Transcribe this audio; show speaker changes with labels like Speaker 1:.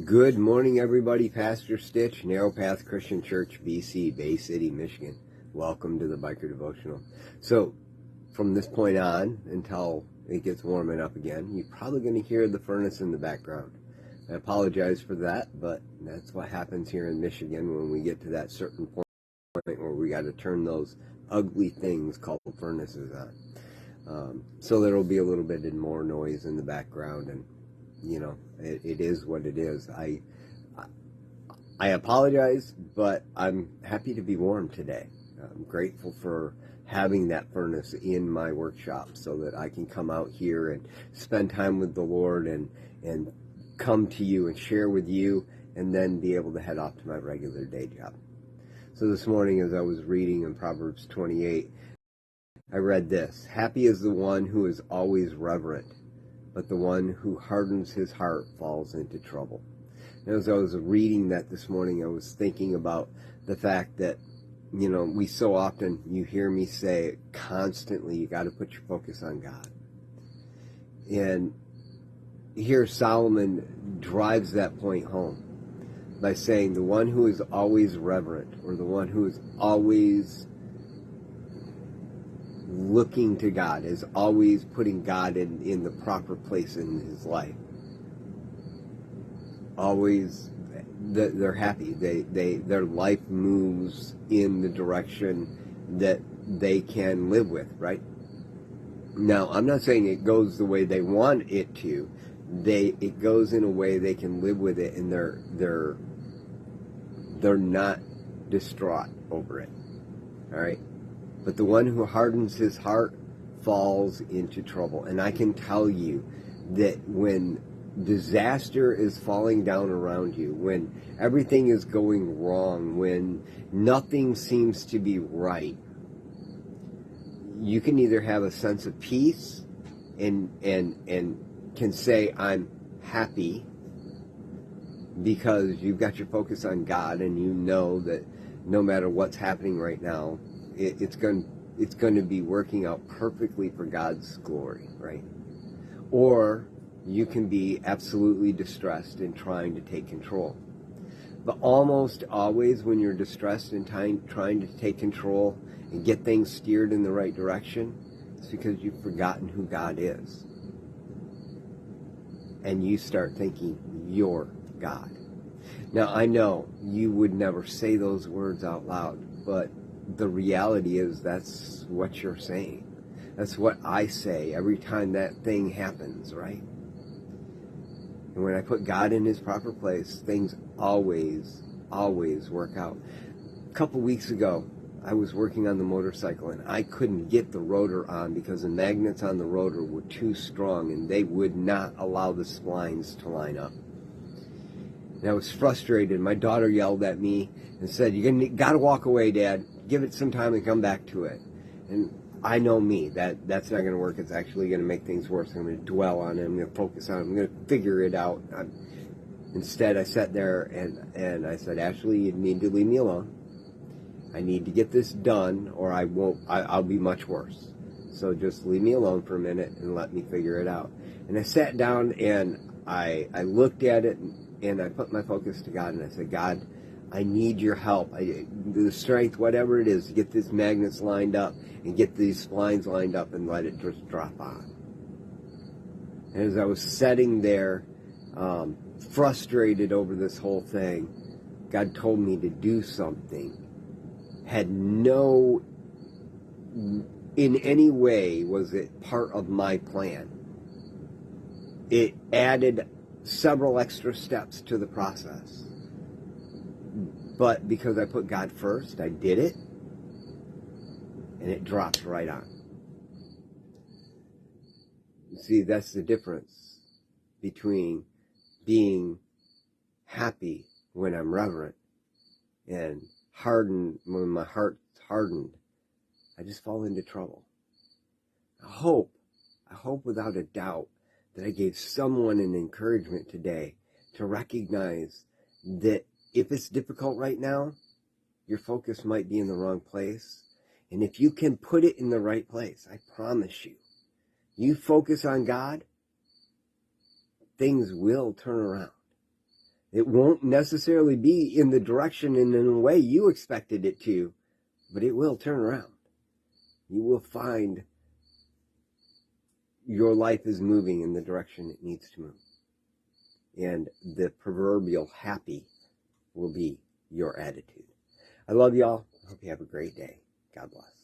Speaker 1: Good morning, everybody. Pastor Stitch, Narrow Path Christian Church, BC, Bay City, Michigan. Welcome to the Biker Devotional. So, from this point on, until it gets warming up again, you're probably going to hear the furnace in the background. I apologize for that, but that's what happens here in Michigan when we get to that certain point where we got to turn those ugly things called furnaces on. So there will be a little bit more noise in the background, and you know, it is what it is. I apologize, but I'm happy to be warm today. I'm grateful for having that furnace in my workshop so that I can come out here and spend time with the Lord and come to you and share with you, and then be able to head off to my regular day job. So this morning, as I was reading in Proverbs 28, I read this: "Happy is the one who is always reverent, but the one who hardens his heart falls into trouble." And as I was reading that this morning, I was thinking about the fact that, you know, we so often, you hear me say it constantly, you got to put your focus on God. And here Solomon drives that point home by saying the one who is always reverent, or the one who is always looking to God, is always putting God in the proper place in his life. Always, they're happy. Their life moves in the direction that they can live with, right? Now, I'm not saying it goes the way they want it to. It goes in a way they can live with it, and they're not distraught over it. All right? But the one who hardens his heart falls into trouble. And I can tell you that when disaster is falling down around you, when everything is going wrong, when nothing seems to be right, you can either have a sense of peace and can say, I'm happy, because you've got your focus on God, and you know that no matter what's happening right now, it's going to be working out perfectly for God's glory, right? Or you can be absolutely distressed and trying to take control. But almost always when you're distressed and trying to take control and get things steered in the right direction, it's because you've forgotten who God is. And you start thinking you're God. Now, I know you would never say those words out loud, but the reality is that's what you're saying. That's what I say every time that thing happens, right? And when I put God in his proper place, things always work out. A couple weeks ago, I was working on the motorcycle, and I couldn't get the rotor on because the magnets on the rotor were too strong, and they would not allow the splines to line up. And I was frustrated. My daughter yelled at me and said, "You got to walk away, Dad. Give it some time and come back to it." And I know me, that's not going to work. It's actually going to make things worse. I'm going to dwell on it. I'm going to focus on it. I'm going to figure it out. Instead, I sat there and I said, "Ashley, you need to leave me alone. I need to get this done, or I'll be much worse. So just leave me alone for a minute and let me figure it out." And I sat down and I looked at it, and I put my focus to God, and I said, "God, I need your help. The strength, whatever it is, to get these magnets lined up and get these splines lined up and let it just drop on." And as I was sitting there, frustrated over this whole thing, God told me to do something. In any way was it part of my plan. It added several extra steps to the process. But because I put God first, I did it, and it dropped right on. You see, that's the difference between being happy when I'm reverent and hardened when my heart's hardened. I just fall into trouble. I hope without a doubt that I gave someone an encouragement today to recognize that if it's difficult right now, your focus might be in the wrong place. And if you can put it in the right place, I promise you focus on God, things will turn around. It won't necessarily be in the direction and in a way you expected it to, but it will turn around. You will find your life is moving in the direction it needs to move. And the proverbial happy will be your attitude. I love y'all. Hope you have a great day. God bless.